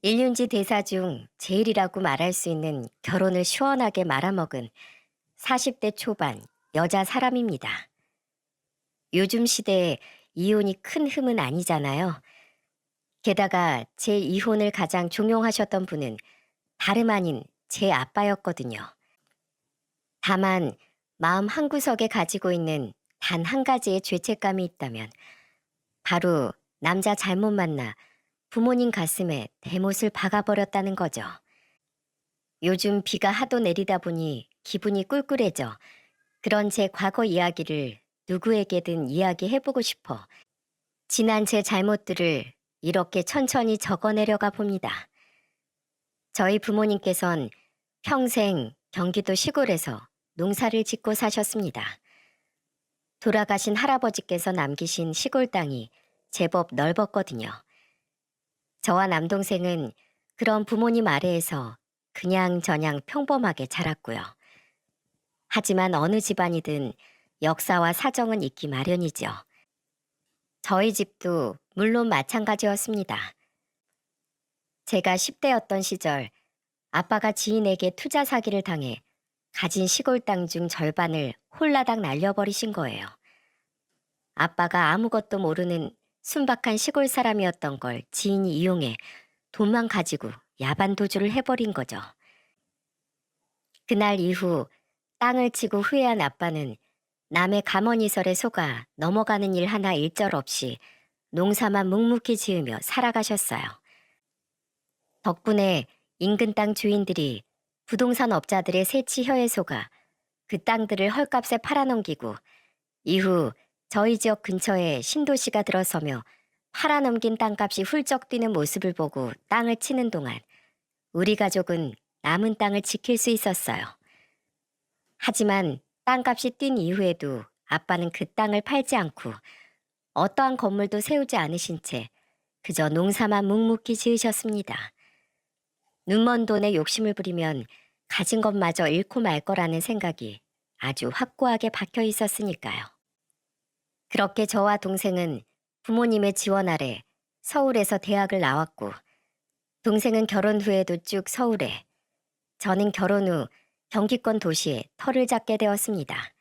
일륜지 대사 중 제일이라고 말할 수 있는 결혼을 시원하게 말아먹은 40대 초반 여자 사람입니다. 요즘 시대에 이혼이 큰 흠은 아니잖아요. 게다가 제 이혼을 가장 종용하셨던 분은 다름 아닌 제 아빠였거든요. 다만 마음 한구석에 가지고 있는 단 한 가지의 죄책감이 있다면 바로 남자 잘못 만나 부모님 가슴에 대못을 박아버렸다는 거죠. 요즘 비가 하도 내리다 보니 기분이 꿀꿀해져 그런 제 과거 이야기를 누구에게든 이야기해보고 싶어 지난 제 잘못들을 이렇게 천천히 적어내려가 봅니다. 저희 부모님께선 평생 경기도 시골에서 농사를 짓고 사셨습니다. 돌아가신 할아버지께서 남기신 시골 땅이 제법 넓었거든요. 저와 남동생은 그런 부모님 아래에서 그냥저냥 평범하게 자랐고요. 하지만 어느 집안이든 역사와 사정은 있기 마련이죠. 저희 집도 물론 마찬가지였습니다. 제가 10대였던 시절 아빠가 지인에게 투자 사기를 당해 가진 시골 땅 중 절반을 홀라당 날려버리신 거예요. 아빠가 아무것도 모르는 순박한 시골 사람이었던 걸 지인이 이용해 돈만 가지고 야반도주를 해버린 거죠. 그날 이후 땅을 치고 후회한 아빠는 남의 가머니설에 속아 넘어가는 일 하나 일절 없이 농사만 묵묵히 지으며 살아가셨어요. 덕분에 인근 땅 주인들이 부동산 업자들의 세치혀에 속아 그 땅들을 헐값에 팔아넘기고 이후 저희 지역 근처에 신도시가 들어서며 팔아넘긴 땅값이 훌쩍 뛰는 모습을 보고 땅을 치는 동안 우리 가족은 남은 땅을 지킬 수 있었어요. 하지만 땅값이 뛴 이후에도 아빠는 그 땅을 팔지 않고 어떠한 건물도 세우지 않으신 채 그저 농사만 묵묵히 지으셨습니다. 눈먼 돈에 욕심을 부리면 가진 것마저 잃고 말 거라는 생각이 아주 확고하게 박혀 있었으니까요. 그렇게 저와 동생은 부모님의 지원 아래 서울에서 대학을 나왔고 동생은 결혼 후에도 쭉 서울에, 저는 결혼 후 경기권 도시에 터를 잡게 되었습니다.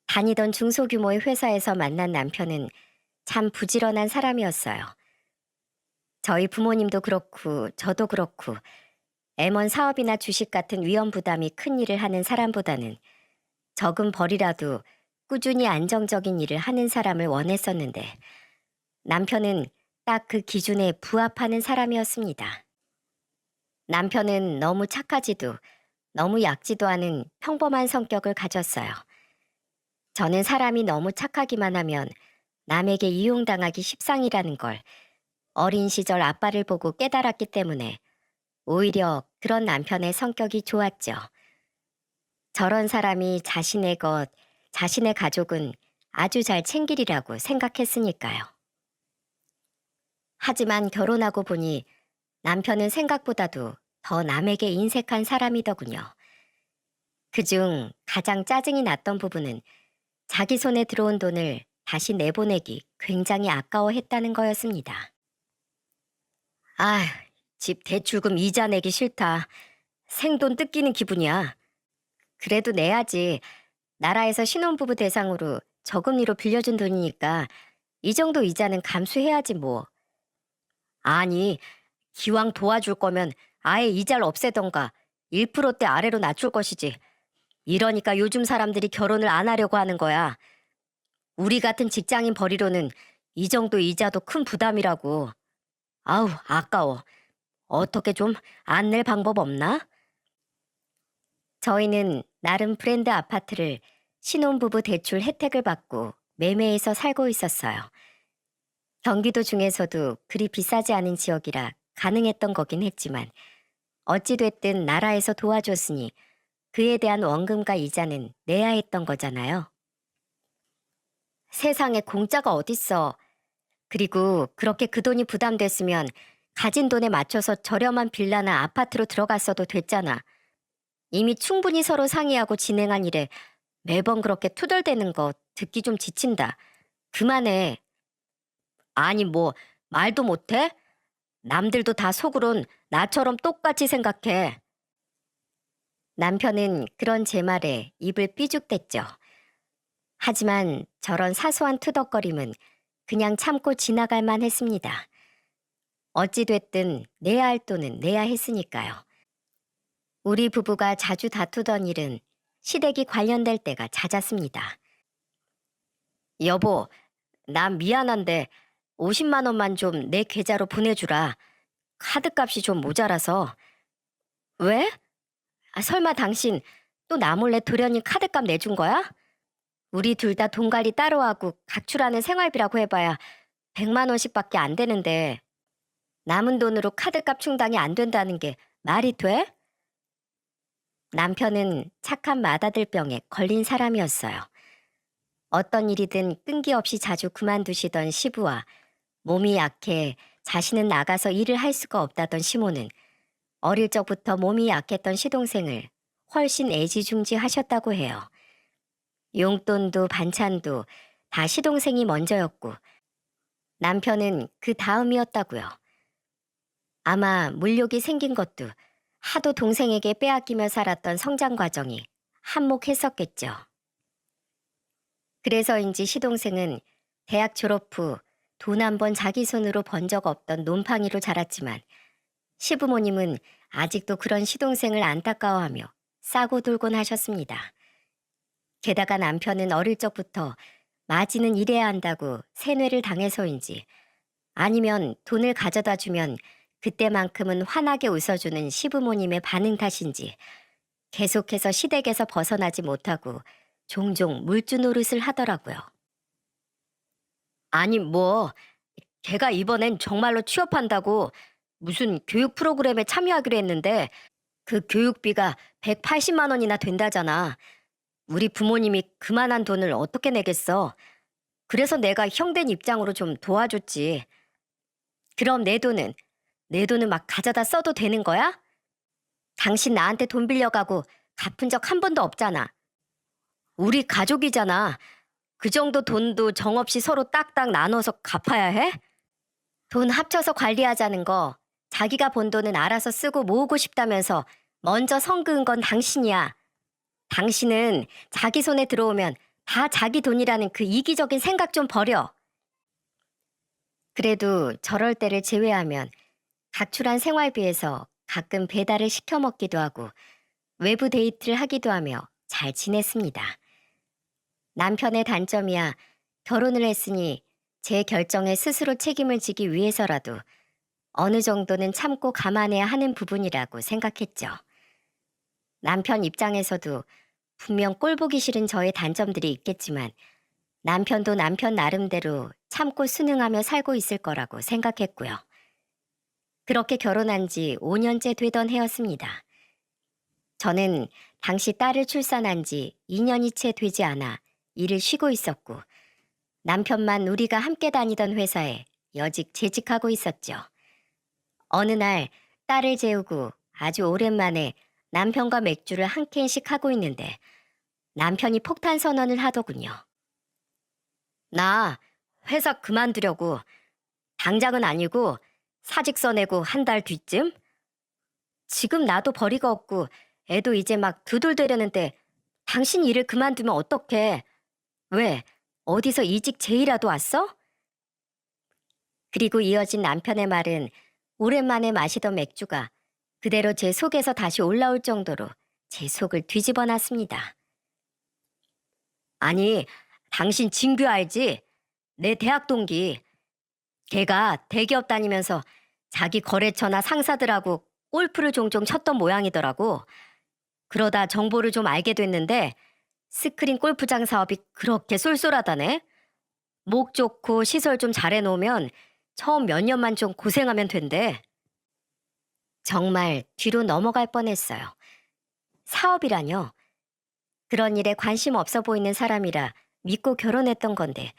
다니던 중소규모의 회사에서 만난 남편은 참 부지런한 사람이었어요. 저희 부모님도 그렇고 저도 그렇고 M1 사업이나 주식 같은 위험 부담이 큰 일을 하는 사람보다는 적은 벌이라도 꾸준히 안정적인 일을 하는 사람을 원했었는데 남편은 딱 그 기준에 부합하는 사람이었습니다. 남편은 너무 착하지도 너무 약지도 않은 평범한 성격을 가졌어요. 저는 사람이 너무 착하기만 하면 남에게 이용당하기 십상이라는 걸 어린 시절 아빠를 보고 깨달았기 때문에 오히려 그런 남편의 성격이 좋았죠. 저런 사람이 자신의 것, 자신의 가족은 아주 잘 챙기리라고 생각했으니까요. 하지만 결혼하고 보니 남편은 생각보다도 더 남에게 인색한 사람이더군요. 그중 가장 짜증이 났던 부분은 자기 손에 들어온 돈을 다시 내보내기 굉장히 아까워했다는 거였습니다. 아, 집 대출금 이자 내기 싫다. 생돈 뜯기는 기분이야. 그래도 내야지. 나라에서 신혼부부 대상으로 저금리로 빌려준 돈이니까 이 정도 이자는 감수해야지 뭐. 아니, 기왕 도와줄 거면 아예 이자를 없애던가 1%대 아래로 낮출 것이지. 이러니까 요즘 사람들이 결혼을 안 하려고 하는 거야. 우리 같은 직장인 벌이로는 이 정도 이자도 큰 부담이라고. 아우, 아까워. 어떻게 좀 안 낼 방법 없나? 저희는 나름 브랜드 아파트를 신혼부부 대출 혜택을 받고 매매해서 살고 있었어요. 경기도 중에서도 그리 비싸지 않은 지역이라 가능했던 거긴 했지만 어찌됐든 나라에서 도와줬으니 그에 대한 원금과 이자는 내야 했던 거잖아요. 세상에 공짜가 어딨어. 그리고 그렇게 그 돈이 부담됐으면 가진 돈에 맞춰서 저렴한 빌라나 아파트로 들어갔어도 됐잖아. 이미 충분히 서로 상의하고 진행한 일에 매번 그렇게 투덜대는 거 듣기 좀 지친다. 그만해. 아니 뭐 말도 못해? 남들도 다 속으론 나처럼 똑같이 생각해. 남편은 그런 제 말에 입을 삐죽댔죠. 하지만 저런 사소한 투덕거림은 그냥 참고 지나갈 만 했습니다. 어찌됐든 내야 할 돈은 내야 했으니까요. 우리 부부가 자주 다투던 일은 시댁이 관련될 때가 잦았습니다. 여보, 난 미안한데 50만 원만 좀 내 계좌로 보내주라. 카드값이 좀 모자라서. 왜? 설마 당신 또 나 몰래 도련님 카드값 내준 거야? 우리 둘 다 돈 관리 따로 하고 각출하는 생활비라고 해봐야 100만 원씩밖에 안 되는데 남은 돈으로 카드값 충당이 안 된다는 게 말이 돼? 남편은 착한 맏아들병에 걸린 사람이었어요. 어떤 일이든 끈기 없이 자주 그만두시던 시부와 몸이 약해 자신은 나가서 일을 할 수가 없다던 시모는 어릴 적부터 몸이 약했던 시동생을 훨씬 애지중지하셨다고 해요. 용돈도 반찬도 다 시동생이 먼저였고 남편은 그 다음이었다고요. 아마 물욕이 생긴 것도 하도 동생에게 빼앗기며 살았던 성장 과정이 한몫했었겠죠. 그래서인지 시동생은 대학 졸업 후 돈 한 번 자기 손으로 번 적 없던 놈팡이로 자랐지만 시부모님은 아직도 그런 시동생을 안타까워하며 싸고 돌곤 하셨습니다. 게다가 남편은 어릴 적부터 마지는 일해야 한다고 세뇌를 당해서인지 아니면 돈을 가져다 주면 그때만큼은 환하게 웃어주는 시부모님의 반응 탓인지 계속해서 시댁에서 벗어나지 못하고 종종 물주 노릇을 하더라고요. 아니 뭐 걔가 이번엔 정말로 취업한다고 무슨 교육 프로그램에 참여하기로 했는데 그 교육비가 180만 원이나 된다잖아. 우리 부모님이 그만한 돈을 어떻게 내겠어. 그래서 내가 형된 입장으로 좀 도와줬지. 그럼 내 돈은 막 가져다 써도 되는 거야? 당신 나한테 돈 빌려가고 갚은 적 한 번도 없잖아. 우리 가족이잖아. 그 정도 돈도 정없이 서로 딱딱 나눠서 갚아야 해? 돈 합쳐서 관리하자는 거 자기가 번 돈은 알아서 쓰고 모으고 싶다면서 먼저 선 그은 건 당신이야. 당신은 자기 손에 들어오면 다 자기 돈이라는 그 이기적인 생각 좀 버려. 그래도 저럴 때를 제외하면 각출한 생활비에서 가끔 배달을 시켜 먹기도 하고 외부 데이트를 하기도 하며 잘 지냈습니다. 남편의 단점이야 결혼을 했으니 제 결정에 스스로 책임을 지기 위해서라도 어느 정도는 참고 감안해야 하는 부분이라고 생각했죠. 남편 입장에서도 분명 꼴보기 싫은 저의 단점들이 있겠지만 남편도 남편 나름대로 참고 순응하며 살고 있을 거라고 생각했고요. 그렇게 결혼한 지 5년째 되던 해였습니다. 저는 당시 딸을 출산한 지 2년이 채 되지 않아 일을 쉬고 있었고 남편만 우리가 함께 다니던 회사에 여직 재직하고 있었죠. 어느 날 딸을 재우고 아주 오랜만에 남편과 맥주를 한 캔씩 하고 있는데 남편이 폭탄 선언을 하더군요. 나 회사 그만두려고. 당장은 아니고 사직 서내고 한 달 뒤쯤? 지금 나도 벌이가 없고 애도 이제 막 두들대려는데 당신 일을 그만두면 어떡해? 왜? 어디서 이직 제의라도 왔어? 그리고 이어진 남편의 말은 오랜만에 마시던 맥주가 그대로 제 속에서 다시 올라올 정도로 제 속을 뒤집어 놨습니다. 아니, 당신 진규 알지? 내 대학 동기. 걔가 대기업 다니면서 자기 거래처나 상사들하고 골프를 종종 쳤던 모양이더라고. 그러다 정보를 좀 알게 됐는데 스크린 골프장 사업이 그렇게 쏠쏠하다네. 목 좋고 시설 좀 잘 해놓으면 처음 몇 년만 좀 고생하면 된대. 정말 뒤로 넘어갈 뻔했어요. 사업이라뇨. 그런 일에 관심 없어 보이는 사람이라 믿고 결혼했던 건데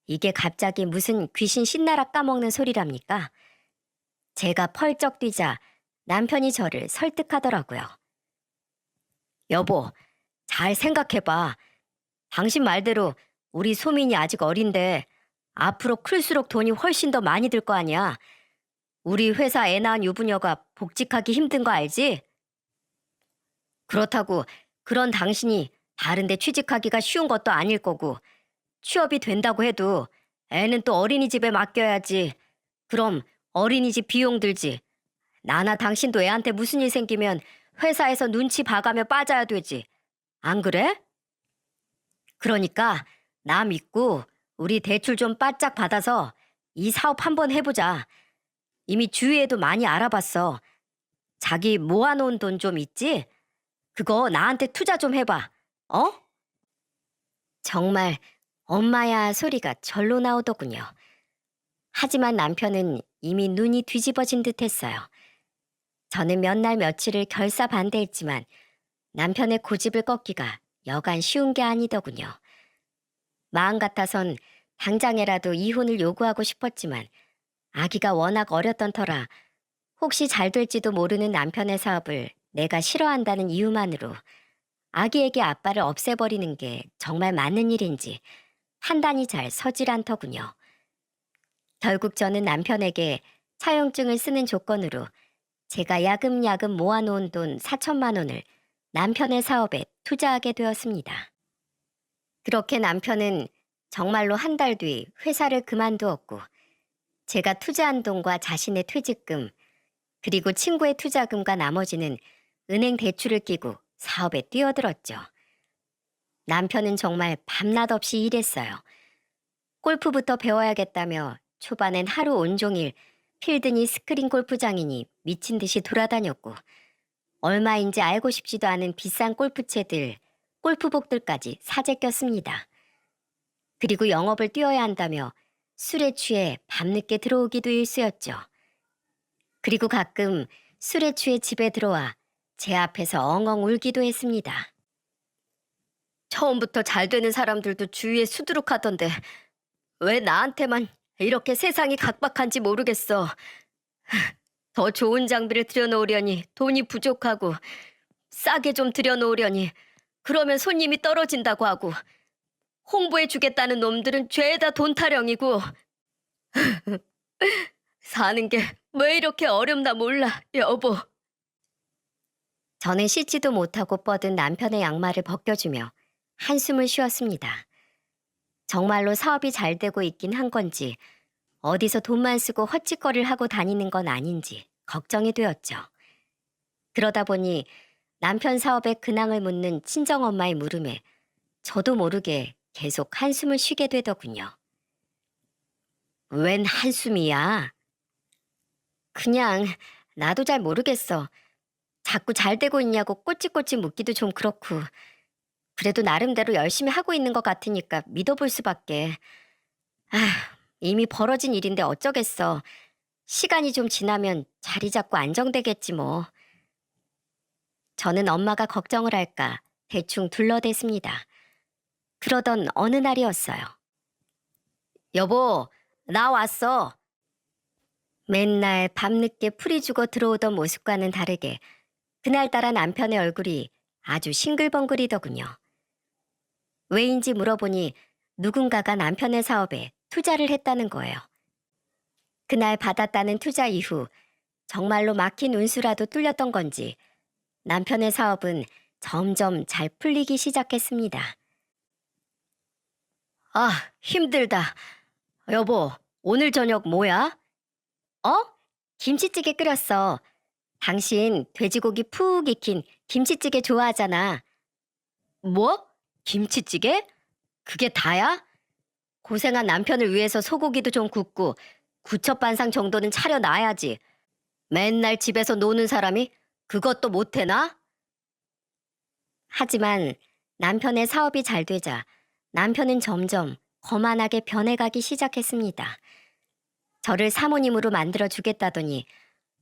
이게 갑자기 무슨 귀신 신나라 까먹는 소리랍니까? 제가 펄쩍 뛰자 남편이 저를 설득하더라고요. 여보, 잘 생각해봐. 당신 말대로 우리 소민이 아직 어린데 앞으로 클수록 돈이 훨씬 더 많이 들 거 아니야. 우리 회사 애 낳은 유부녀가 복직하기 힘든 거 알지? 그렇다고 그런 당신이 다른 데 취직하기가 쉬운 것도 아닐 거고 취업이 된다고 해도 애는 또 어린이집에 맡겨야지. 그럼 어린이집 비용 들지. 나나 당신도 애한테 무슨 일 생기면 회사에서 눈치 봐가며 빠져야 되지. 안 그래? 그러니까 나 믿고 우리 대출 좀 바짝 받아서 이 사업 한번 해보자. 이미 주위에도 많이 알아봤어. 자기 모아놓은 돈 좀 있지? 그거 나한테 투자 좀 해봐. 어? 정말 엄마야 소리가 절로 나오더군요. 하지만 남편은 이미 눈이 뒤집어진 듯 했어요. 저는 몇 날 며칠을 결사반대했지만 남편의 고집을 꺾기가 여간 쉬운 게 아니더군요. 마음 같아선 당장에라도 이혼을 요구하고 싶었지만 아기가 워낙 어렸던 터라 혹시 잘 될지도 모르는 남편의 사업을 내가 싫어한다는 이유만으로 아기에게 아빠를 없애버리는 게 정말 맞는 일인지 판단이 잘 서질 않더군요. 결국 저는 남편에게 차용증을 쓰는 조건으로 제가 야금야금 모아놓은 돈 4천만 원을 남편의 사업에 투자하게 되었습니다. 그렇게 남편은 정말로 한 달 뒤 회사를 그만두었고 제가 투자한 돈과 자신의 퇴직금 그리고 친구의 투자금과 나머지는 은행 대출을 끼고 사업에 뛰어들었죠. 남편은 정말 밤낮 없이 일했어요. 골프부터 배워야겠다며 초반엔 하루 온종일 필드니 스크린 골프장이니 미친 듯이 돌아다녔고 얼마인지 알고 싶지도 않은 비싼 골프채들, 골프복들까지 사재 꼈습니다. 그리고 영업을 뛰어야 한다며 술에 취해 밤늦게 들어오기도 일쑤였죠. 그리고 가끔 술에 취해 집에 들어와 제 앞에서 엉엉 울기도 했습니다. 처음부터 잘 되는 사람들도 주위에 수두룩하던데 왜 나한테만 이렇게 세상이 각박한지 모르겠어. 더 좋은 장비를 들여놓으려니 돈이 부족하고 싸게 좀 들여놓으려니 그러면 손님이 떨어진다고 하고 홍보해주겠다는 놈들은 죄다 돈 타령이고 사는 게 왜 이렇게 어렵나 몰라, 여보. 저는 씻지도 못하고 뻗은 남편의 양말을 벗겨주며 한숨을 쉬었습니다. 정말로 사업이 잘 되고 있긴 한 건지 어디서 돈만 쓰고 헛짓거리를 하고 다니는 건 아닌지 걱정이 되었죠. 그러다 보니 남편 사업에 근황을 묻는 친정엄마의 물음에 저도 모르게 계속 한숨을 쉬게 되더군요. 웬 한숨이야? 그냥 나도 잘 모르겠어. 자꾸 잘 되고 있냐고 꼬치꼬치 묻기도 좀 그렇고 그래도 나름대로 열심히 하고 있는 것 같으니까 믿어볼 수밖에. 아, 이미 벌어진 일인데 어쩌겠어. 시간이 좀 지나면 자리 잡고 안정되겠지 뭐. 저는 엄마가 걱정을 할까 대충 둘러댔습니다. 그러던 어느 날이었어요. 여보, 나 왔어. 맨날 밤늦게 풀이 죽어 들어오던 모습과는 다르게 그날따라 남편의 얼굴이 아주 싱글벙글이더군요. 왜인지 물어보니 누군가가 남편의 사업에 투자를 했다는 거예요. 그날 받았다는 투자 이후 정말로 막힌 운수라도 뚫렸던 건지 남편의 사업은 점점 잘 풀리기 시작했습니다. 아, 힘들다. 여보, 오늘 저녁 뭐야? 어? 김치찌개 끓였어. 당신 돼지고기 푹 익힌 김치찌개 좋아하잖아. 뭐? 김치찌개? 그게 다야? 고생한 남편을 위해서 소고기도 좀 굽고 구첩반상 정도는 차려놔야지. 맨날 집에서 노는 사람이 그것도 못해나? 하지만 남편의 사업이 잘 되자 남편은 점점 거만하게 변해가기 시작했습니다. 저를 사모님으로 만들어주겠다더니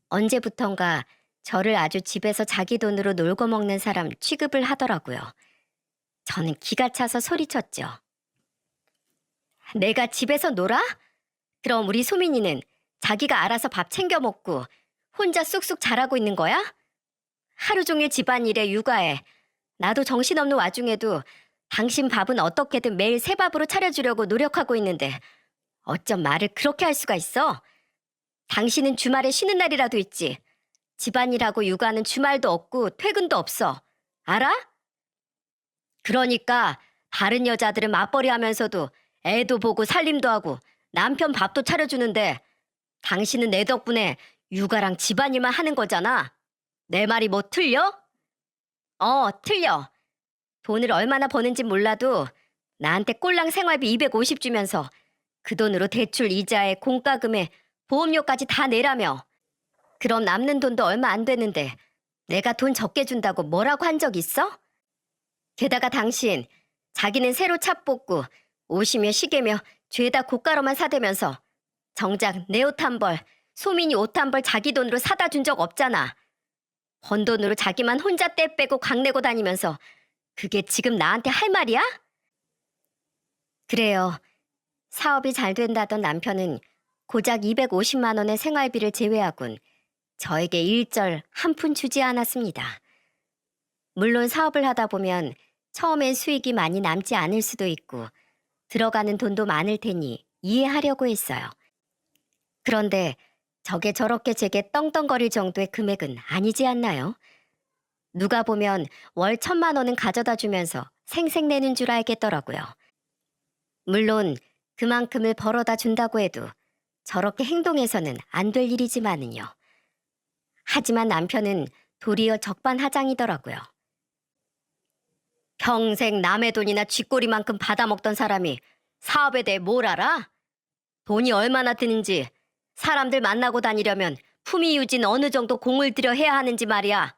언제부턴가 저를 아주 집에서 자기 돈으로 놀고 먹는 사람 취급을 하더라고요. 저는 기가 차서 소리쳤죠. 내가 집에서 놀아? 그럼 우리 소민이는 자기가 알아서 밥 챙겨 먹고 혼자 쑥쑥 자라고 있는 거야? 하루 종일 집안일에 육아에 나도 정신없는 와중에도 당신 밥은 어떻게든 매일 새 밥으로 차려주려고 노력하고 있는데 어쩜 말을 그렇게 할 수가 있어? 당신은 주말에 쉬는 날이라도 있지. 집안일하고 육아는 주말도 없고 퇴근도 없어. 알아? 그러니까 다른 여자들은 맞벌이 하면서도 애도 보고 살림도 하고 남편 밥도 차려주는데 당신은 내 덕분에 육아랑 집안일만 하는 거잖아. 내 말이 뭐 틀려? 틀려. 돈을 얼마나 버는지 몰라도 나한테 꼴랑 생활비 250 주면서 그 돈으로 대출 이자에 공과금에 보험료까지 다 내라며. 그럼 남는 돈도 얼마 안 되는데 내가 돈 적게 준다고 뭐라고 한 적 있어? 게다가 당신 자기는 새로 차 뽑고 옷이며 시계며 죄다 고가로만 사대면서 정작 내 옷 한 벌, 소민이 옷 한 벌 자기 돈으로 사다 준 적 없잖아. 번 돈으로 자기만 혼자 떼 빼고 광내고 다니면서 그게 지금 나한테 할 말이야? 그래요. 사업이 잘 된다던 남편은 고작 250만 원의 생활비를 제외하곤 저에게 일절 한 푼 주지 않았습니다. 물론 사업을 하다 보면 처음엔 수익이 많이 남지 않을 수도 있고 들어가는 돈도 많을 테니 이해하려고 했어요. 그런데 저게 저렇게 제게 떵떵거릴 정도의 금액은 아니지 않나요? 누가 보면 월 1,000만 원은 가져다 주면서 생색내는 줄 알겠더라고요. 물론 그만큼을 벌어다 준다고 해도 저렇게 행동해서는 안 될 일이지만은요. 하지만 남편은 도리어 적반하장이더라고요. 평생 남의 돈이나 쥐꼬리만큼 받아먹던 사람이 사업에 대해 뭘 알아? 돈이 얼마나 드는지, 사람들 만나고 다니려면 품위 유지는 어느 정도 공을 들여 해야 하는지 말이야.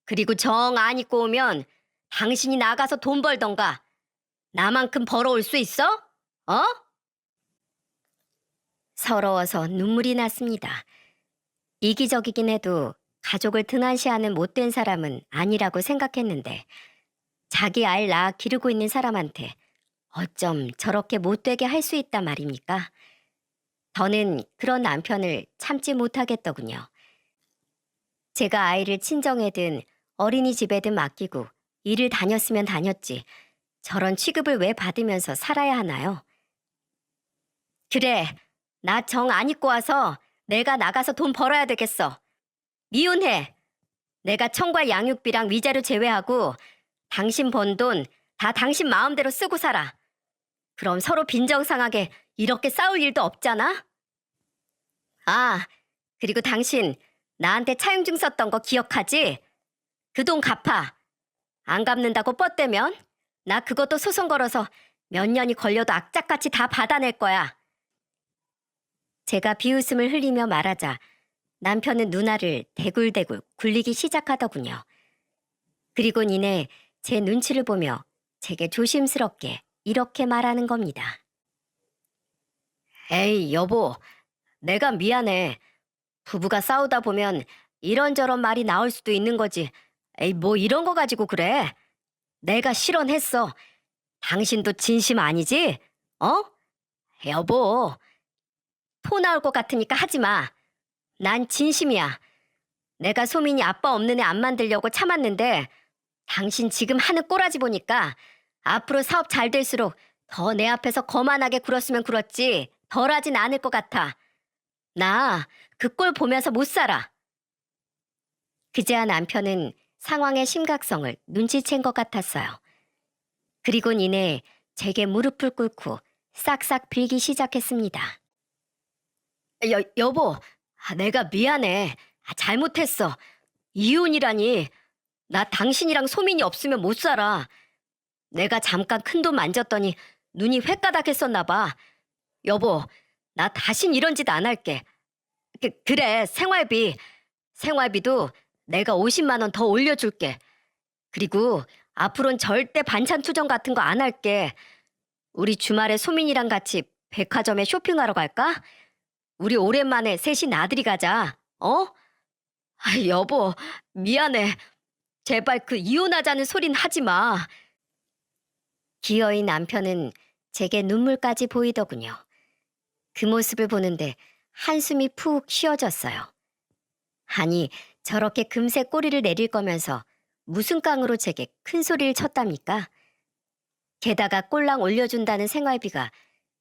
그리고 정 안 입고 오면 당신이 나가서 돈 벌던가 나만큼 벌어올 수 있어? 어? 서러워서 눈물이 났습니다. 이기적이긴 해도 가족을 등한시하는 못된 사람은 아니라고 생각했는데 자기 알 낳아 기르고 있는 사람한테 어쩜 저렇게 못되게 할 수 있단 말입니까? 저는 그런 남편을 참지 못하겠더군요. 제가 아이를 친정에든 어린이집에든 맡기고 일을 다녔으면 다녔지 저런 취급을 왜 받으면서 살아야 하나요? 그래, 나 정 안 입고 와서 내가 나가서 돈 벌어야 되겠어. 미운해. 내가 청과 양육비랑 위자료 제외하고 당신 번 돈 다 당신 마음대로 쓰고 살아. 그럼 서로 빈정상하게 이렇게 싸울 일도 없잖아? 아, 그리고 당신 나한테 차용증 썼던 거 기억하지? 그 돈 갚아. 안 갚는다고 뻗대면 나 그것도 소송 걸어서 몇 년이 걸려도 악착같이 다 받아낼 거야. 제가 비웃음을 흘리며 말하자 남편은 누나를 대굴대굴 굴리기 시작하더군요. 그리곤 이내 제 눈치를 보며 제게 조심스럽게 이렇게 말하는 겁니다. 에이, 여보, 내가 미안해. 부부가 싸우다 보면 이런저런 말이 나올 수도 있는 거지. 에이, 뭐 이런 거 가지고 그래. 내가 실언했어. 당신도 진심 아니지? 어? 여보, 토 나올 것 같으니까 하지 마. 난 진심이야. 내가 소민이 아빠 없는 애 안 만들려고 참았는데 당신 지금 하는 꼬라지 보니까 앞으로 사업 잘 될수록 더 내 앞에서 거만하게 굴었으면 굴었지 덜 하진 않을 것 같아. 나 그 꼴 보면서 못 살아. 그제야 남편은 상황의 심각성을 눈치챈 것 같았어요. 그리곤 이내 제게 무릎을 꿇고 싹싹 빌기 시작했습니다. 여보, 내가 미안해. 잘못했어. 이혼이라니. 나 당신이랑 소민이 없으면 못 살아. 내가 잠깐 큰돈 만졌더니 눈이 횟가닥했었나 봐. 여보, 나 다신 이런 짓 안 할게. 그래, 생활비도 내가 50만 원 더 올려줄게. 그리고 앞으로는 절대 반찬 투정 같은 거 안 할게. 우리 주말에 소민이랑 같이 백화점에 쇼핑하러 갈까? 우리 오랜만에 셋이 나들이 가자. 어? 여보, 미안해. 제발 그 이혼하자는 소린 하지 마. 기어이 남편은 제게 눈물까지 보이더군요. 그 모습을 보는데 한숨이 푹 쉬어졌어요. 아니, 저렇게 금세 꼬리를 내릴 거면서 무슨 깡으로 제게 큰 소리를 쳤답니까? 게다가 꼴랑 올려준다는 생활비가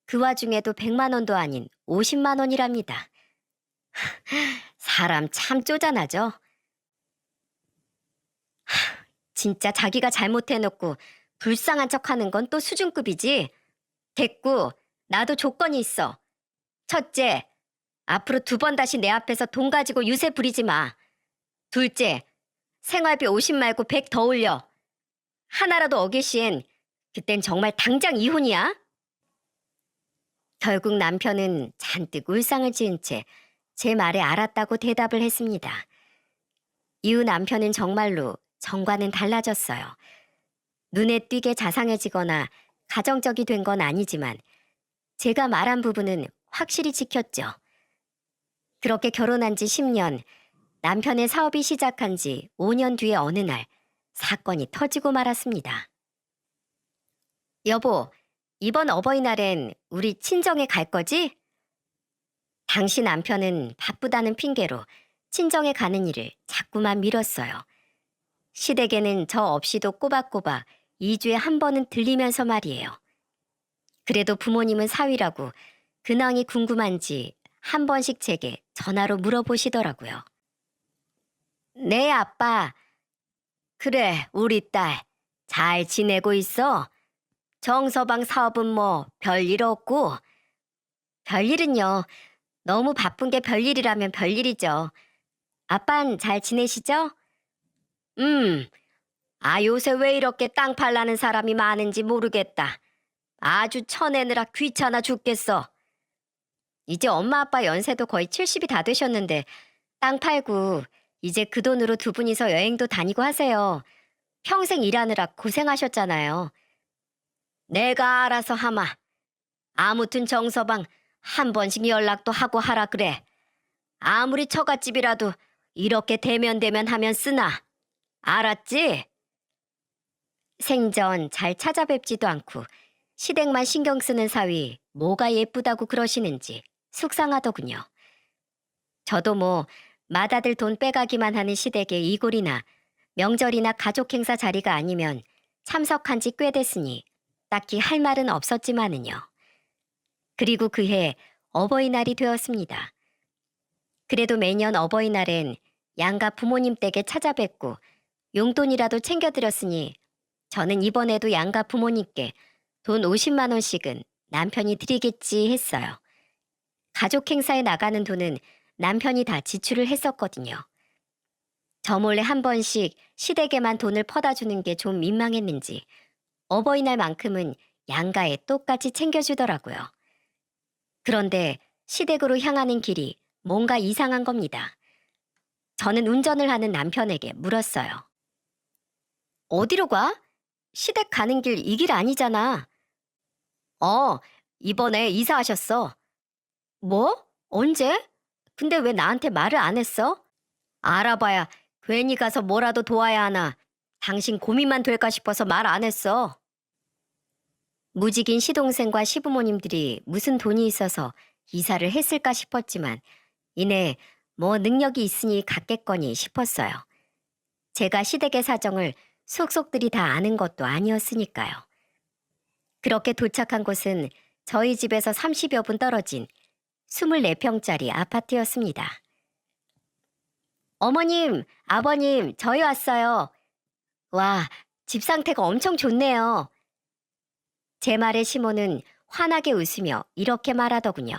그 와중에도 100만 원도 아닌 50만 원이랍니다. 사람 참 쪼잔하죠? 진짜 자기가 잘못해놓고 불쌍한 척하는 건 또 수준급이지. 됐고, 나도 조건이 있어. 첫째, 앞으로 2번 다시 내 앞에서 돈 가지고 유세 부리지 마. 둘째, 생활비 50 말고 100 더 올려. 하나라도 어기신 그땐 정말 당장 이혼이야. 결국 남편은 잔뜩 울상을 지은 채 제 말에 알았다고 대답을 했습니다. 이후 남편은 정말로 전과는 달라졌어요. 눈에 띄게 자상해지거나 가정적이 된 건 아니지만 제가 말한 부분은 확실히 지켰죠. 그렇게 결혼한 지 10년, 남편의 사업이 시작한 지 5년 뒤의 어느 날 사건이 터지고 말았습니다. 여보, 이번 어버이날엔 우리 친정에 갈 거지? 당시 남편은 바쁘다는 핑계로 친정에 가는 일을 자꾸만 미뤘어요. 시댁에는 저 없이도 꼬박꼬박 2주에 한 번은 들리면서 말이에요. 그래도 부모님은 사위라고 근황이 궁금한지 한 번씩 제게 전화로 물어보시더라고요. 네, 아빠. 그래, 우리 딸. 잘 지내고 있어? 정서방 사업은 뭐 별일 없고? 별일은요. 너무 바쁜 게 별일이라면 별일이죠. 아빤 잘 지내시죠? 음, 요새 왜 이렇게 땅 팔라는 사람이 많은지 모르겠다. 아주 쳐내느라 귀찮아 죽겠어. 이제 엄마 아빠 연세도 거의 70이 다 되셨는데 땅 팔고 이제 그 돈으로 2분이서 여행도 다니고 하세요. 평생 일하느라 고생하셨잖아요. 내가 알아서 하마. 아무튼 정서방 한 번씩 연락도 하고 하라 그래. 아무리 처갓집이라도 이렇게 대면대면 하면 쓰나. 알았지? 생전 잘 찾아뵙지도 않고 시댁만 신경 쓰는 사위 뭐가 예쁘다고 그러시는지 속상하더군요. 저도 뭐 맏아들 돈 빼가기만 하는 시댁의 이골이나 명절이나 가족 행사 자리가 아니면 참석한 지 꽤 됐으니 딱히 할 말은 없었지만은요. 그리고 그해 어버이날이 되었습니다. 그래도 매년 어버이날엔 양가 부모님 댁에 찾아뵙고 용돈이라도 챙겨드렸으니 저는 이번에도 양가 부모님께 돈 50만 원씩은 남편이 드리겠지 했어요. 가족 행사에 나가는 돈은 남편이 다 지출을 했었거든요. 저 몰래 한 번씩 시댁에만 돈을 퍼다 주는 게 좀 민망했는지 어버이날만큼은 양가에 똑같이 챙겨주더라고요. 그런데 시댁으로 향하는 길이 뭔가 이상한 겁니다. 저는 운전을 하는 남편에게 물었어요. 어디로 가? 시댁 가는 길 이 길 아니잖아. 어, 이번에 이사하셨어. 뭐? 언제? 근데 왜 나한테 말을 안 했어? 알아봐야 괜히 가서 뭐라도 도와야 하나. 당신 고민만 될까 싶어서 말 안 했어. 무직인 시동생과 시부모님들이 무슨 돈이 있어서 이사를 했을까 싶었지만 이내 뭐 능력이 있으니 갔겠거니 싶었어요. 제가 시댁의 사정을 속속들이 다 아는 것도 아니었으니까요. 그렇게 도착한 곳은 저희 집에서 30여 분 떨어진 24평짜리 아파트였습니다. 어머님, 아버님, 저희 왔어요. 와, 집 상태가 엄청 좋네요. 제 말에 시모는 환하게 웃으며 이렇게 말하더군요.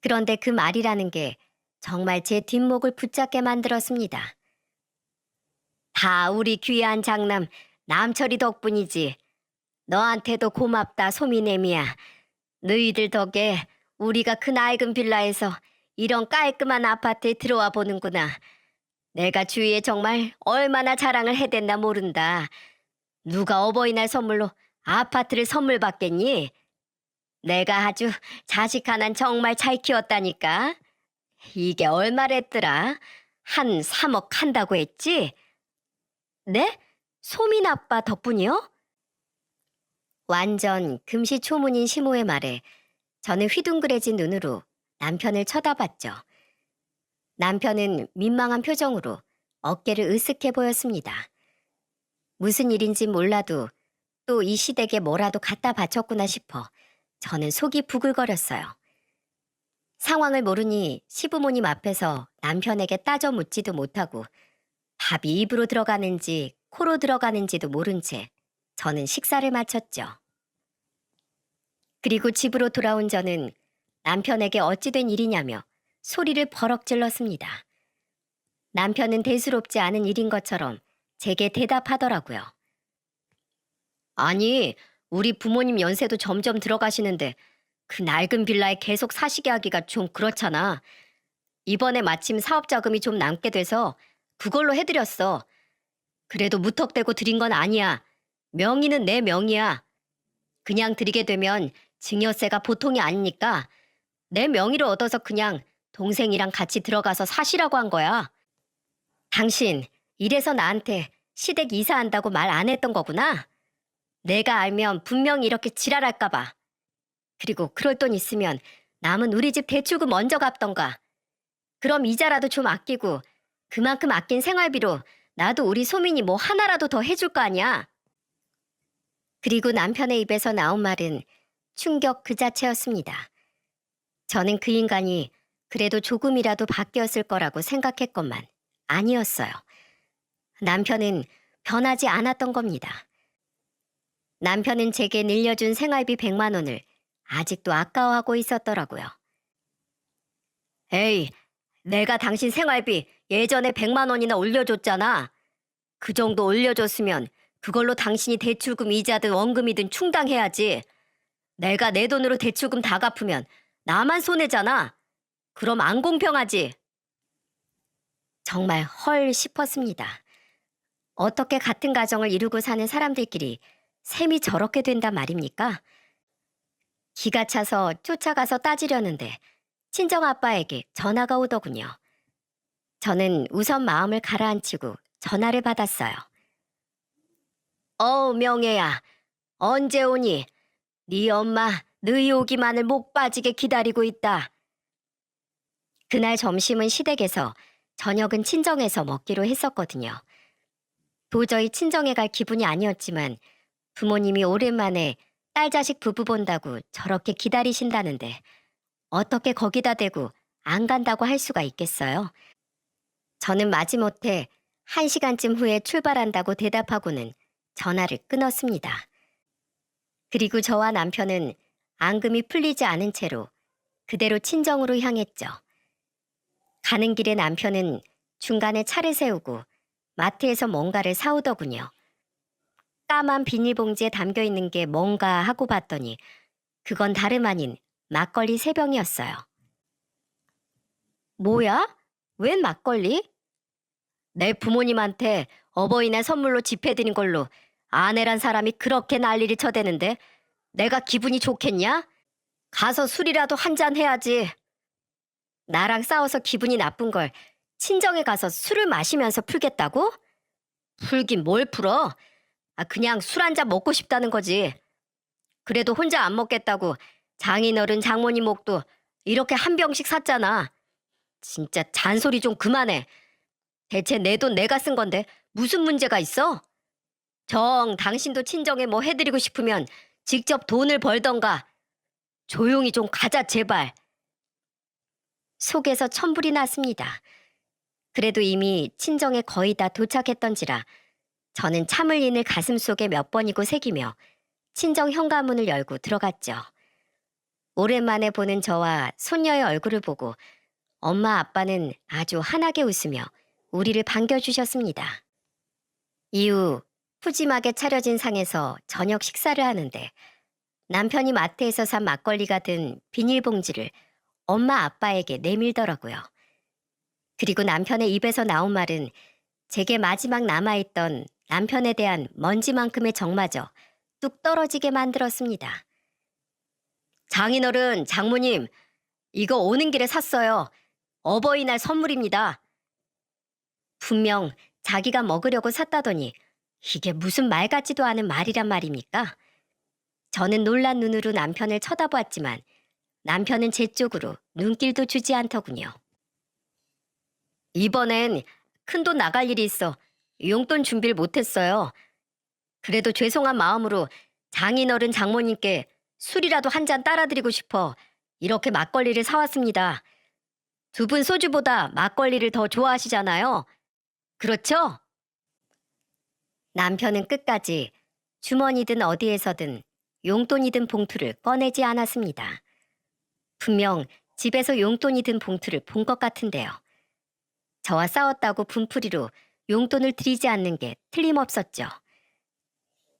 그런데 그 말이라는 게 정말 제 뒷목을 붙잡게 만들었습니다. 다 우리 귀한 장남 남철이 덕분이지. 너한테도 고맙다 소미네미야. 너희들 덕에 우리가 그 낡은 빌라에서 이런 깔끔한 아파트에 들어와 보는구나. 내가 주위에 정말 얼마나 자랑을 해댔나 모른다. 누가 어버이날 선물로 아파트를 선물 받겠니? 내가 아주 자식 하나는 정말 잘 키웠다니까. 이게 얼마랬더라? 한 3억 한다고 했지? 네? 소민 아빠 덕분이요? 완전 금시초문인 시모의 말에 저는 휘둥그레진 눈으로 남편을 쳐다봤죠. 남편은 민망한 표정으로 어깨를 으쓱해 보였습니다. 무슨 일인지 몰라도 또 이 시댁에 뭐라도 갖다 바쳤구나 싶어 저는 속이 부글거렸어요. 상황을 모르니 시부모님 앞에서 남편에게 따져 묻지도 못하고 밥이 입으로 들어가는지 코로 들어가는지도 모른 채 저는 식사를 마쳤죠. 그리고 집으로 돌아온 저는 남편에게 어찌 된 일이냐며 소리를 버럭 질렀습니다. 남편은 대수롭지 않은 일인 것처럼 제게 대답하더라고요. 아니, 우리 부모님 연세도 점점 들어가시는데 그 낡은 빌라에 계속 사시게 하기가 좀 그렇잖아. 이번에 마침 사업 자금이 좀 남게 돼서 그걸로 해드렸어. 그래도 무턱대고 드린 건 아니야. 명의는 내 명의야. 그냥 드리게 되면 증여세가 보통이 아니니까 내 명의로 얻어서 그냥 동생이랑 같이 들어가서 사시라고 한 거야. 당신, 이래서 나한테 시댁 이사한다고 말 안 했던 거구나? 내가 알면 분명히 이렇게 지랄할까봐. 그리고 그럴 돈 있으면 남은 우리 집 대출금 먼저 갚던가. 그럼 이자라도 좀 아끼고 그만큼 아낀 생활비로 나도 우리 소민이 뭐 하나라도 더 해줄 거 아니야. 그리고 남편의 입에서 나온 말은 충격 그 자체였습니다. 저는 그 인간이 그래도 조금이라도 바뀌었을 거라고 생각했건만 아니었어요. 남편은 변하지 않았던 겁니다. 남편은 제게 늘려준 생활비 100만 원을 아직도 아까워하고 있었더라고요. 에이, 내가 당신 생활비 예전에 100만 원이나 올려줬잖아. 그 정도 올려줬으면 그걸로 당신이 대출금 이자든 원금이든 충당해야지. 내가 내 돈으로 대출금 다 갚으면 나만 손해잖아. 그럼 안 공평하지. 정말 헐 싶었습니다. 어떻게 같은 가정을 이루고 사는 사람들끼리 셈이 저렇게 된단 말입니까? 기가 차서 쫓아가서 따지려는데 친정아빠에게 전화가 오더군요. 저는 우선 마음을 가라앉히고 전화를 받았어요. 명혜야, 언제 오니? 네 엄마 너희 오기만을 목 빠지게 기다리고 있다. 그날 점심은 시댁에서 저녁은 친정에서 먹기로 했었거든요. 도저히 친정에 갈 기분이 아니었지만 부모님이 오랜만에 딸 자식 부부 본다고 저렇게 기다리신다는데 어떻게 거기다 대고 안 간다고 할 수가 있겠어요? 저는 마지못해 1시간쯤 후에 출발한다고 대답하고는 전화를 끊었습니다. 그리고 저와 남편은 앙금이 풀리지 않은 채로 그대로 친정으로 향했죠. 가는 길에 남편은 중간에 차를 세우고 마트에서 뭔가를 사오더군요. 까만 비닐봉지에 담겨 있는 게 뭔가 하고 봤더니 그건 다름 아닌 막걸리 3병이었어요. 뭐야? 웬 막걸리? 내 부모님한테 어버이날 선물로 집해드린 걸로 아내란 사람이 그렇게 난리를 쳐대는데 내가 기분이 좋겠냐? 가서 술이라도 한잔 해야지. 나랑 싸워서 기분이 나쁜 걸 친정에 가서 술을 마시면서 풀겠다고? 풀긴 뭘 풀어? 그냥 술 한잔 먹고 싶다는 거지. 그래도 혼자 안 먹겠다고 장인어른 장모님 목도 이렇게 한 병씩 샀잖아. 진짜 잔소리 좀 그만해. 대체 내 돈 내가 쓴 건데 무슨 문제가 있어? 당신도 친정에 뭐 해드리고 싶으면 직접 돈을 벌던가. 조용히 좀 가자 제발. 속에서 천불이 났습니다. 그래도 이미 친정에 거의 다 도착했던지라 저는 참을 인을 가슴속에 몇 번이고 새기며 친정 현관문을 열고 들어갔죠. 오랜만에 보는 저와 손녀의 얼굴을 보고 엄마 아빠는 아주 환하게 웃으며 우리를 반겨주셨습니다. 이후 푸짐하게 차려진 상에서 저녁 식사를 하는데 남편이 마트에서 산 막걸리가 든 비닐봉지를 엄마 아빠에게 내밀더라고요. 그리고 남편의 입에서 나온 말은 제게 마지막 남아있던 남편에 대한 먼지만큼의 정마저 뚝 떨어지게 만들었습니다. 장인어른, 장모님, 이거 오는 길에 샀어요. 어버이날 선물입니다. 분명 자기가 먹으려고 샀다더니 이게 무슨 말 같지도 않은 말이란 말입니까? 저는 놀란 눈으로 남편을 쳐다보았지만 남편은 제 쪽으로 눈길도 주지 않더군요. 이번엔 큰돈 나갈 일이 있어 용돈 준비를 못했어요. 그래도 죄송한 마음으로 장인어른 장모님께 술이라도 한 잔 따라드리고 싶어 이렇게 막걸리를 사왔습니다. 두 분 소주보다 막걸리를 더 좋아하시잖아요. 그렇죠? 남편은 끝까지 주머니든 어디에서든 용돈이 든 봉투를 꺼내지 않았습니다. 분명 집에서 용돈이 든 봉투를 본 것 같은데요. 저와 싸웠다고 분풀이로 용돈을 드리지 않는 게 틀림없었죠.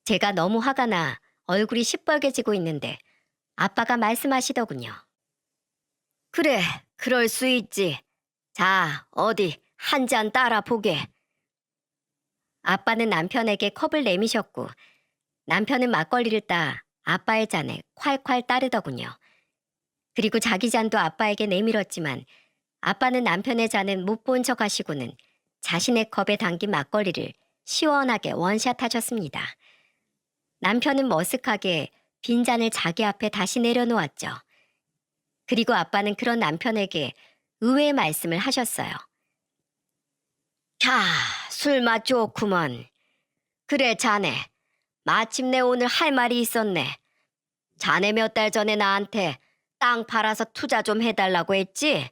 제가 너무 화가 나 얼굴이 시뻘개지고 있는데 아빠가 말씀하시더군요. 그래, 그럴 수 있지. 자, 어디 한 잔 따라 보게. 아빠는 남편에게 컵을 내미셨고 남편은 막걸리를 따 아빠의 잔에 콸콸 따르더군요. 그리고 자기 잔도 아빠에게 내밀었지만 아빠는 남편의 잔은 못 본 척 하시고는 자신의 컵에 담긴 막걸리를 시원하게 원샷 하셨습니다. 남편은 머쓱하게 빈잔을 자기 앞에 다시 내려놓았죠. 그리고 아빠는 그런 남편에게 의외의 말씀을 하셨어요. 캬, 술맛 좋구먼. 그래, 자네. 마침내 오늘 할 말이 있었네. 자네 몇 달 전에 나한테 땅 팔아서 투자 좀 해달라고 했지?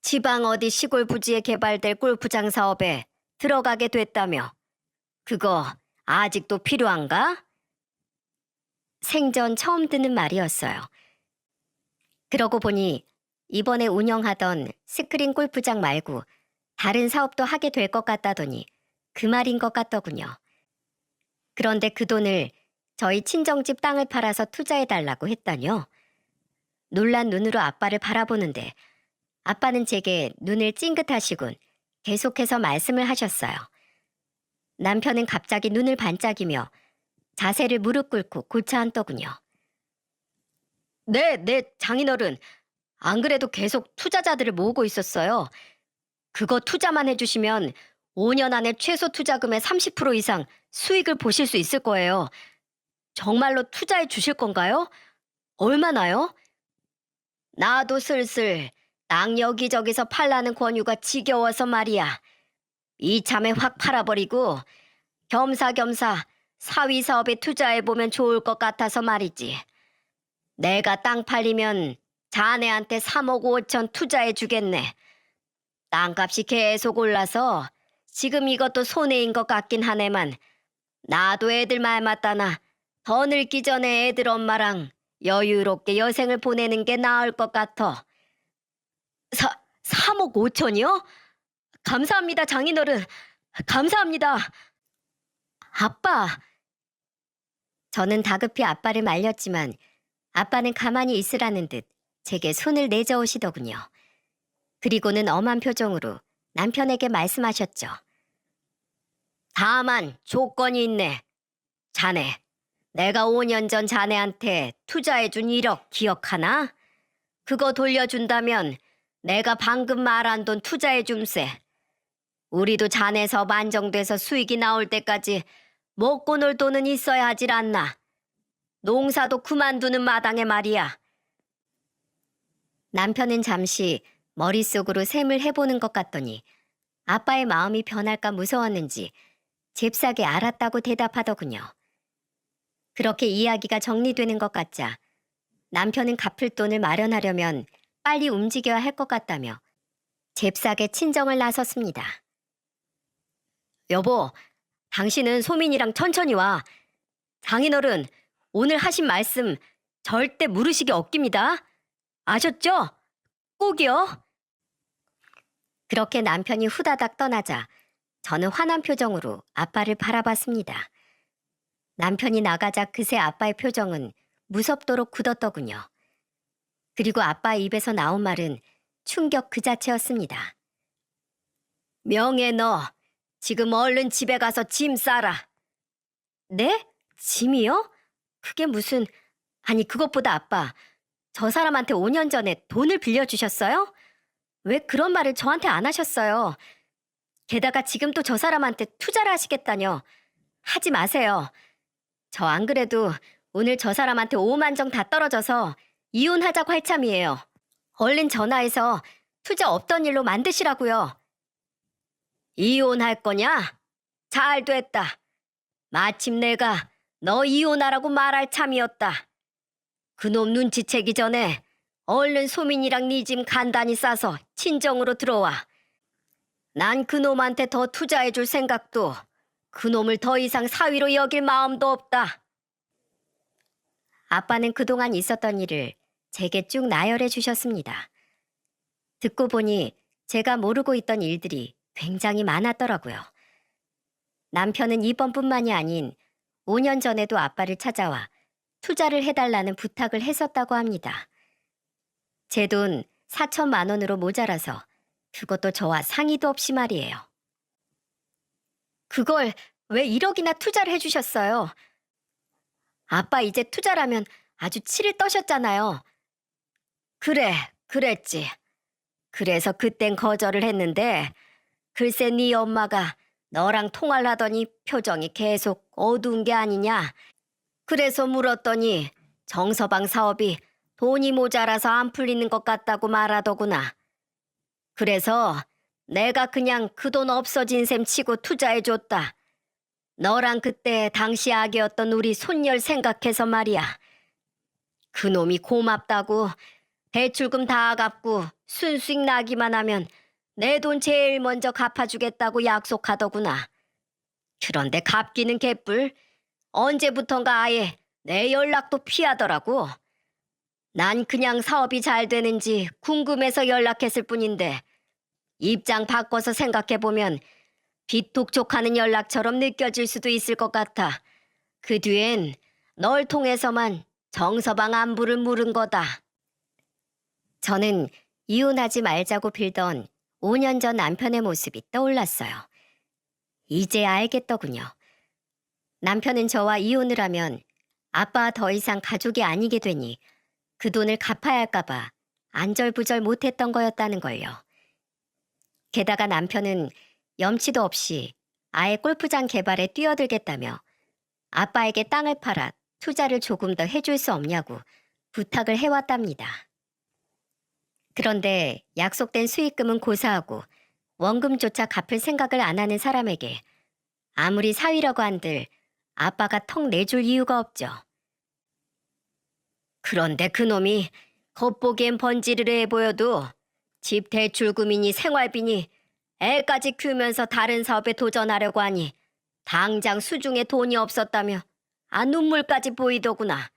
지방 어디 시골 부지에 개발될 골프장 사업에 들어가게 됐다며. 그거 아직도 필요한가? 생전 처음 듣는 말이었어요. 그러고 보니 이번에 운영하던 스크린 골프장 말고 다른 사업도 하게 될 것 같다더니 그 말인 것 같더군요. 그런데 그 돈을 저희 친정집 땅을 팔아서 투자해달라고 했다뇨. 놀란 눈으로 아빠를 바라보는데 아빠는 제게 눈을 찡긋하시곤 계속해서 말씀을 하셨어요. 남편은 갑자기 눈을 반짝이며 자세를 무릎 꿇고 고쳐 앉더군요. 네, 장인어른. 안 그래도 계속 투자자들을 모으고 있었어요. 그거 투자만 해주시면 5년 안에 최소 투자금의 30% 이상 수익을 보실 수 있을 거예요. 정말로 투자해 주실 건가요? 얼마나요? 나도 슬슬 땅 여기저기서 팔라는 권유가 지겨워서 말이야. 이참에 확 팔아버리고 겸사겸사 사위 사업에 투자해보면 좋을 것 같아서 말이지. 내가 땅 팔리면 자네한테 3억 5천 투자해 주겠네. 땅값이 계속 올라서 지금 이것도 손해인 것 같긴 하네만 나도 애들 말 맞다나 더 늙기 전에 애들 엄마랑 여유롭게 여생을 보내는 게 나을 것 같아. 3억 5천이요? 감사합니다, 장인어른. 감사합니다. 아빠. 저는 다급히 아빠를 말렸지만 아빠는 가만히 있으라는 듯 제게 손을 내저으시더군요. 그리고는 엄한 표정으로 남편에게 말씀하셨죠. 다만 조건이 있네. 자네, 내가 5년 전 자네한테 투자해준 1억 기억하나? 그거 돌려준다면 내가 방금 말한 돈 투자해줌세. 우리도 자네 사업 안정돼서 수익이 나올 때까지 먹고 놀 돈은 있어야 하질 않나. 농사도 그만두는 마당에 말이야. 남편은 잠시 머릿속으로 셈을 해보는 것 같더니 아빠의 마음이 변할까 무서웠는지 잽싸게 알았다고 대답하더군요. 그렇게 이야기가 정리되는 것 같자 남편은 갚을 돈을 마련하려면 빨리 움직여야 할 것 같다며 잽싸게 친정을 나섰습니다. 여보, 당신은 소민이랑 천천히 와. 장인어른, 오늘 하신 말씀 절대 물으시기 없깁니다. 아셨죠? 꼭이요. 그렇게 남편이 후다닥 떠나자 저는 화난 표정으로 아빠를 바라봤습니다. 남편이 나가자 그새 아빠의 표정은 무섭도록 굳었더군요. 그리고 아빠 입에서 나온 말은 충격 그 자체였습니다. 명예 너, 지금 얼른 집에 가서 짐 싸라. 네? 짐이요? 그게 무슨... 아니 그것보다 아빠, 저 사람한테 5년 전에 돈을 빌려주셨어요? 왜 그런 말을 저한테 안 하셨어요? 게다가 지금 또 저 사람한테 투자를 하시겠다뇨. 하지 마세요. 저 안 그래도 오늘 저 사람한테 5만 정 다 떨어져서 이혼하자고 할 참이에요. 얼른 전화해서 투자 없던 일로 만드시라고요. 이혼할 거냐? 잘 됐다. 마침 내가 너 이혼하라고 말할 참이었다. 그놈 눈치채기 전에 얼른 소민이랑 네 짐 간단히 싸서 친정으로 들어와. 난 그놈한테 더 투자해줄 생각도 그놈을 더 이상 사위로 여길 마음도 없다. 아빠는 그동안 있었던 일을 제게 쭉 나열해 주셨습니다. 듣고 보니 제가 모르고 있던 일들이 굉장히 많았더라고요. 남편은 이번뿐만이 아닌 5년 전에도 아빠를 찾아와 투자를 해달라는 부탁을 했었다고 합니다. 제 돈 4천만 원으로 모자라서 그것도 저와 상의도 없이 말이에요. 그걸 왜 1억이나 투자를 해주셨어요? 아빠 이제 투자라면 아주 치를 떠셨잖아요. 그래, 그랬지. 그래서 그땐 거절을 했는데 글쎄 네 엄마가 너랑 통화를 하더니 표정이 계속 어두운 게 아니냐. 그래서 물었더니 정서방 사업이 돈이 모자라서 안 풀리는 것 같다고 말하더구나. 그래서 내가 그냥 그 돈 없어진 셈 치고 투자해줬다. 너랑 그때 당시 아기였던 우리 손녀를 생각해서 말이야. 그놈이 고맙다고 대출금 다 갚고 순수익 나기만 하면 내 돈 제일 먼저 갚아주겠다고 약속하더구나. 그런데 갚기는 개뿔. 언제부턴가 아예 내 연락도 피하더라고. 난 그냥 사업이 잘 되는지 궁금해서 연락했을 뿐인데 입장 바꿔서 생각해보면 빚독촉하는 연락처럼 느껴질 수도 있을 것 같아. 그 뒤엔 널 통해서만 정서방 안부를 물은 거다. 저는 이혼하지 말자고 빌던 5년 전 남편의 모습이 떠올랐어요. 이제 알겠더군요. 남편은 저와 이혼을 하면 아빠와 더 이상 가족이 아니게 되니 그 돈을 갚아야 할까봐 안절부절 못했던 거였다는 걸요. 게다가 남편은 염치도 없이 아예 골프장 개발에 뛰어들겠다며 아빠에게 땅을 팔아 투자를 조금 더 해줄 수 없냐고 부탁을 해왔답니다. 그런데 약속된 수익금은 고사하고 원금조차 갚을 생각을 안 하는 사람에게 아무리 사위라고 한들 아빠가 턱 내줄 이유가 없죠. 그런데 그놈이 겉보기엔 번지르르해 보여도 집 대출금이니 생활비니 애까지 키우면서 다른 사업에 도전하려고 하니 당장 수중에 돈이 없었다며 눈물까지 보이더구나.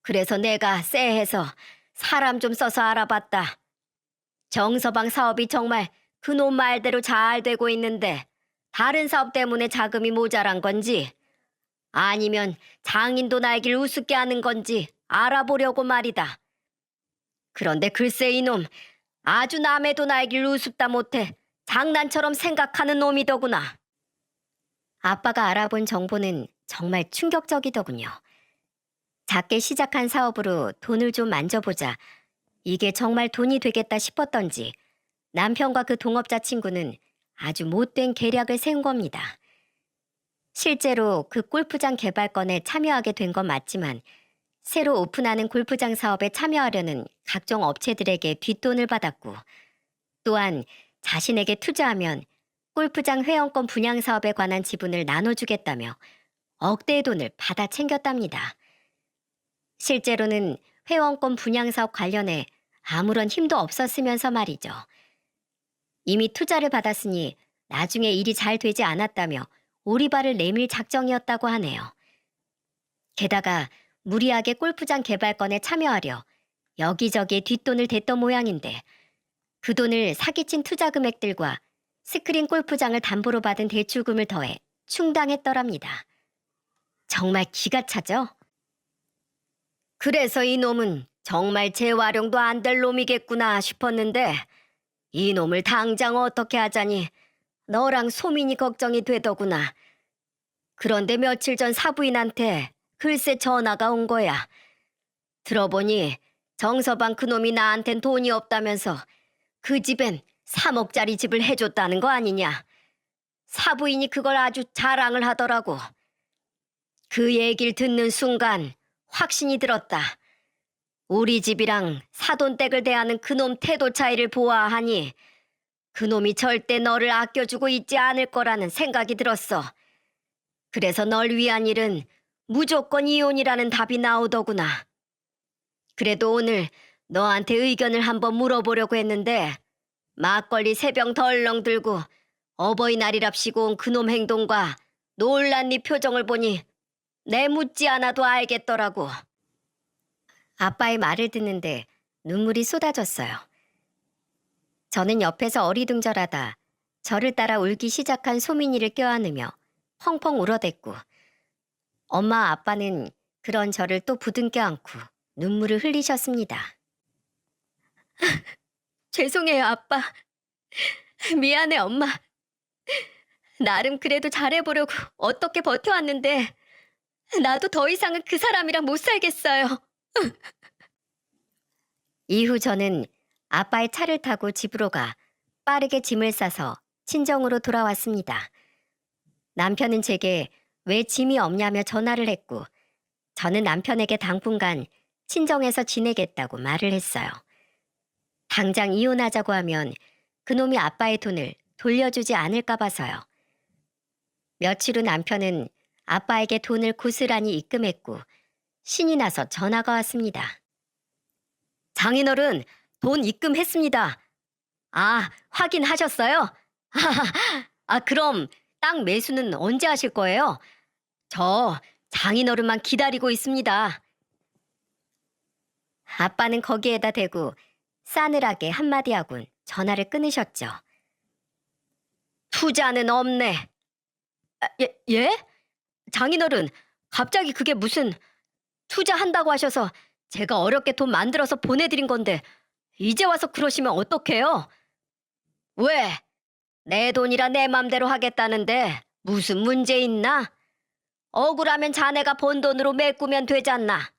그래서 내가 쎄해서 사람 좀 써서 알아봤다. 정서방 사업이 정말 그놈 말대로 잘 되고 있는데 다른 사업 때문에 자금이 모자란 건지 아니면 장인도 날길 우습게 하는 건지 알아보려고 말이다. 그런데 글쎄 이놈 아주 남의 돈 알길 우습다 못해 장난처럼 생각하는 놈이더구나. 아빠가 알아본 정보는 정말 충격적이더군요. 작게 시작한 사업으로 돈을 좀 만져보자 이게 정말 돈이 되겠다 싶었던지 남편과 그 동업자 친구는 아주 못된 계략을 세운 겁니다. 실제로 그 골프장 개발건에 참여하게 된 건 맞지만 새로 오픈하는 골프장 사업에 참여하려는 각종 업체들에게 뒷돈을 받았고 또한 자신에게 투자하면 골프장 회원권 분양 사업에 관한 지분을 나눠주겠다며 억대의 돈을 받아 챙겼답니다. 실제로는 회원권 분양 사업 관련해 아무런 힘도 없었으면서 말이죠. 이미 투자를 받았으니 나중에 일이 잘 되지 않았다며 오리발을 내밀 작정이었다고 하네요. 게다가 무리하게 골프장 개발건에 참여하려 여기저기에 뒷돈을 댔던 모양인데 그 돈을 사기친 투자 금액들과 스크린 골프장을 담보로 받은 대출금을 더해 충당했더랍니다. 정말 기가 차죠? 그래서 이놈은 정말 재활용도 안 될 놈이겠구나 싶었는데 이놈을 당장 어떻게 하자니 너랑 소민이 걱정이 되더구나. 그런데 며칠 전 사부인한테 글쎄 전화가 온 거야. 들어보니 정서방 그놈이 나한텐 돈이 없다면서 그 집엔 3억짜리 집을 해줬다는 거 아니냐. 사부인이 그걸 아주 자랑을 하더라고. 그 얘기를 듣는 순간 확신이 들었다. 우리 집이랑 사돈댁을 대하는 그놈 태도 차이를 보아하니 그놈이 절대 너를 아껴주고 있지 않을 거라는 생각이 들었어. 그래서 널 위한 일은 무조건 이혼이라는 답이 나오더구나. 그래도 오늘 너한테 의견을 한번 물어보려고 했는데 막걸리 3병 덜렁 들고 어버이날이랍시고 온 그놈 행동과 놀란 네 표정을 보니 내 묻지 않아도 알겠더라고. 아빠의 말을 듣는데 눈물이 쏟아졌어요. 저는 옆에서 어리둥절하다 저를 따라 울기 시작한 소민이를 껴안으며 펑펑 울어댔고 엄마 아빠는 그런 저를 또 부둥켜 안고 눈물을 흘리셨습니다. 죄송해요, 아빠. 미안해, 엄마. 나름 그래도 잘해보려고 어떻게 버텨왔는데 나도 더 이상은 그 사람이랑 못 살겠어요. 이후 저는 아빠의 차를 타고 집으로 가 빠르게 짐을 싸서 친정으로 돌아왔습니다. 남편은 제게 왜 짐이 없냐며 전화를 했고 저는 남편에게 당분간 친정에서 지내겠다고 말을 했어요. 당장 이혼하자고 하면 그놈이 아빠의 돈을 돌려주지 않을까 봐서요. 며칠 후 남편은 아빠에게 돈을 고스란히 입금했고 신이 나서 전화가 왔습니다. 장인어른, 돈 입금했습니다. 아, 확인하셨어요? 그럼 땅 매수는 언제 하실 거예요? 저 장인어른만 기다리고 있습니다. 아빠는 거기에다 대고 싸늘하게 한마디 하곤 전화를 끊으셨죠. 투자는 없네. 예? 장인어른, 갑자기 그게 무슨 투자한다고 하셔서 제가 어렵게 돈 만들어서 보내드린 건데 이제 와서 그러시면 어떡해요? 왜? 내 돈이라 내 맘대로 하겠다는데 무슨 문제 있나? 억울하면 자네가 번 돈으로 메꾸면 되잖나.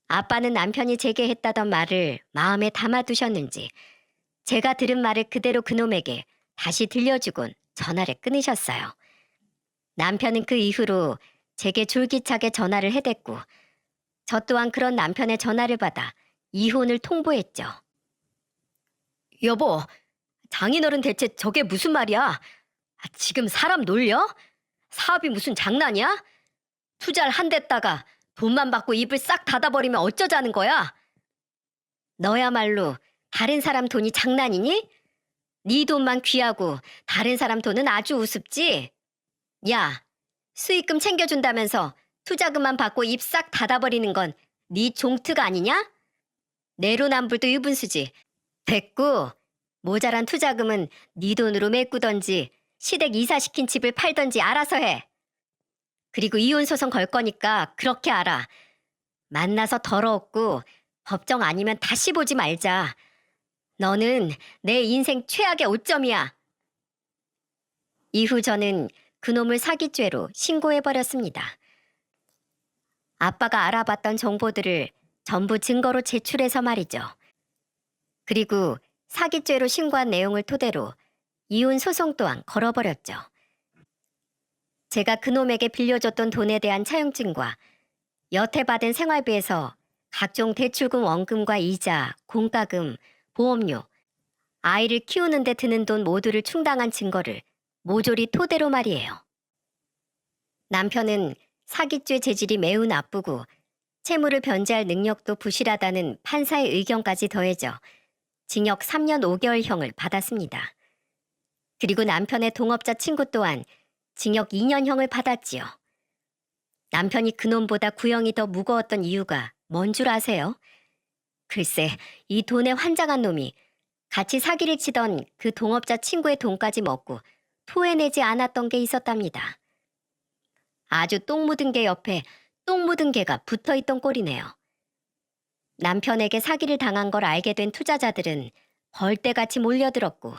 아빠는 남편이 제게 했다던 말을 마음에 담아두셨는지 제가 들은 말을 그대로 그놈에게 다시 들려주곤 전화를 끊으셨어요. 남편은 그 이후로 제게 줄기차게 전화를 해댔고 저 또한 그런 남편의 전화를 받아 이혼을 통보했죠. 여보, 장인어른 대체 저게 무슨 말이야? 지금 사람 놀려? 사업이 무슨 장난이야? 투자를 한 데다가 돈만 받고 입을 싹 닫아버리면 어쩌자는 거야? 너야말로 다른 사람 돈이 장난이니? 네 돈만 귀하고 다른 사람 돈은 아주 우습지? 야, 수익금 챙겨준다면서 투자금만 받고 입 싹 닫아버리는 건 네 종특 아니냐? 내로남불도 유분수지. 됐고 모자란 투자금은 네 돈으로 메꾸던지 시댁 이사시킨 집을 팔던지 알아서 해. 그리고 이혼소송 걸 거니까 그렇게 알아. 만나서 더러웠고 법정 아니면 다시 보지 말자. 너는 내 인생 최악의 오점이야. 이후 저는 그놈을 사기죄로 신고해버렸습니다. 아빠가 알아봤던 정보들을 전부 증거로 제출해서 말이죠. 그리고 사기죄로 신고한 내용을 토대로 이혼 소송 또한 걸어버렸죠. 제가 그놈에게 빌려줬던 돈에 대한 차용증과 여태 받은 생활비에서 각종 대출금 원금과 이자, 공과금, 보험료, 아이를 키우는 데 드는 돈 모두를 충당한 증거를 모조리 토대로 말이에요. 남편은 사기죄 재질이 매우 나쁘고 채무를 변제할 능력도 부실하다는 판사의 의견까지 더해져 징역 3년 5개월형을 받았습니다. 그리고 남편의 동업자 친구 또한 징역 2년형을 받았지요. 남편이 그놈보다 구형이 더 무거웠던 이유가 뭔 줄 아세요? 글쎄, 이 돈에 환장한 놈이 같이 사기를 치던 그 동업자 친구의 돈까지 먹고 토해내지 않았던 게 있었답니다. 아주 똥 묻은 개 옆에 똥 묻은 개가 붙어있던 꼴이네요. 남편에게 사기를 당한 걸 알게 된 투자자들은 벌떼같이 몰려들었고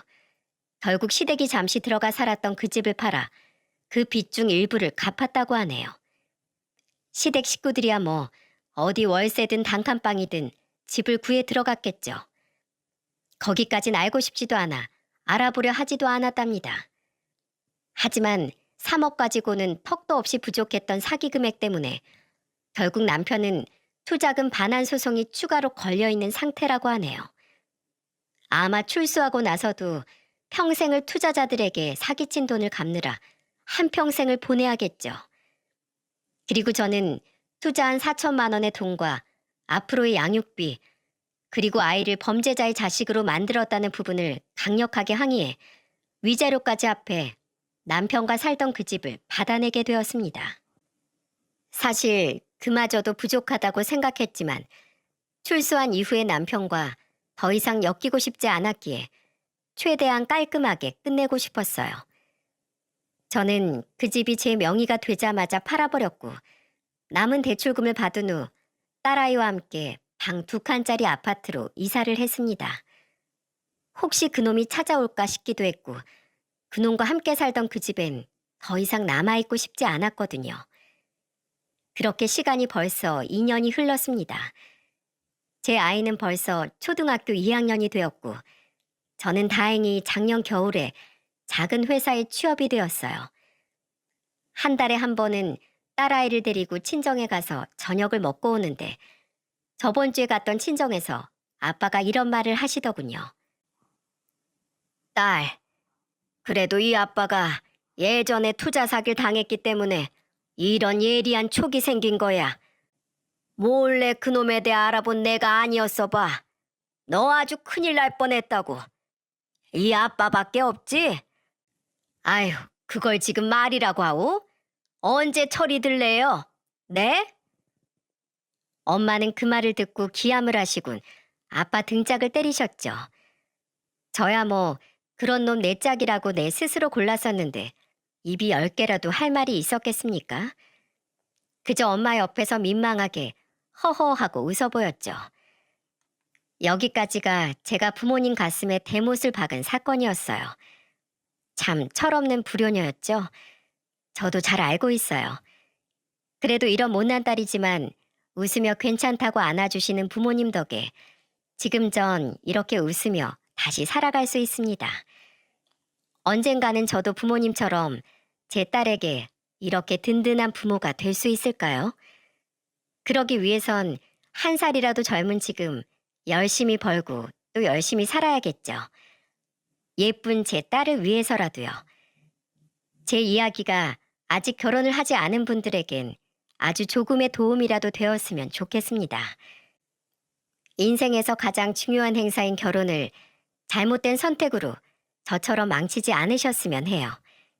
결국 시댁이 잠시 들어가 살았던 그 집을 팔아 그 빚 중 일부를 갚았다고 하네요. 시댁 식구들이야 뭐 어디 월세든 단칸방이든 집을 구해 들어갔겠죠. 거기까진 알고 싶지도 않아 알아보려 하지도 않았답니다. 하지만 3억 가지고는 턱도 없이 부족했던 사기 금액 때문에 결국 남편은 투자금 반환 소송이 추가로 걸려있는 상태라고 하네요. 아마 출소하고 나서도 평생을 투자자들에게 사기친 돈을 갚느라 한평생을 보내야겠죠. 그리고 저는 투자한 4천만 원의 돈과 앞으로의 양육비, 그리고 아이를 범죄자의 자식으로 만들었다는 부분을 강력하게 항의해 위자료까지 합해 남편과 살던 그 집을 받아내게 되었습니다. 사실 그마저도 부족하다고 생각했지만 출소한 이후의 남편과 더 이상 엮이고 싶지 않았기에 최대한 깔끔하게 끝내고 싶었어요. 저는 그 집이 제 명의가 되자마자 팔아버렸고 남은 대출금을 받은 후 딸아이와 함께 방 2칸짜리 아파트로 이사를 했습니다. 혹시 그놈이 찾아올까 싶기도 했고 그놈과 함께 살던 그 집엔 더 이상 남아있고 싶지 않았거든요. 그렇게 시간이 벌써 2년이 흘렀습니다. 제 아이는 벌써 초등학교 2학년이 되었고 저는 다행히 작년 겨울에 작은 회사에 취업이 되었어요. 한 달에 한 번은 딸아이를 데리고 친정에 가서 저녁을 먹고 오는데 저번 주에 갔던 친정에서 아빠가 이런 말을 하시더군요. 딸, 그래도 이 아빠가 예전에 투자 사기를 당했기 때문에 이런 예리한 촉이 생긴 거야. 몰래 그놈에 대해 알아본 내가 아니었어 봐. 너 아주 큰일 날 뻔했다고. 이 아빠밖에 없지? 아휴, 그걸 지금 말이라고 하오? 언제 철이 들래요? 네? 엄마는 그 말을 듣고 기함을 하시군 아빠 등짝을 때리셨죠. 저야 뭐 그런 놈 내 짝이라고 내 스스로 골랐었는데 입이 10개라도 할 말이 있었겠습니까? 그저 엄마 옆에서 민망하게 허허하고 웃어 보였죠. 여기까지가 제가 부모님 가슴에 대못을 박은 사건이었어요. 참 철없는 불효녀였죠. 저도 잘 알고 있어요. 그래도 이런 못난 딸이지만 웃으며 괜찮다고 안아주시는 부모님 덕에 지금 전 이렇게 웃으며 다시 살아갈 수 있습니다. 언젠가는 저도 부모님처럼 제 딸에게 이렇게 든든한 부모가 될 수 있을까요? 그러기 위해선 한 살이라도 젊은 지금 열심히 벌고 또 열심히 살아야겠죠. 예쁜 제 딸을 위해서라도요. 제 이야기가 아직 결혼을 하지 않은 분들에겐 아주 조금의 도움이라도 되었으면 좋겠습니다. 인생에서 가장 중요한 행사인 결혼을 잘못된 선택으로 저처럼 망치지 않으셨으면 해요.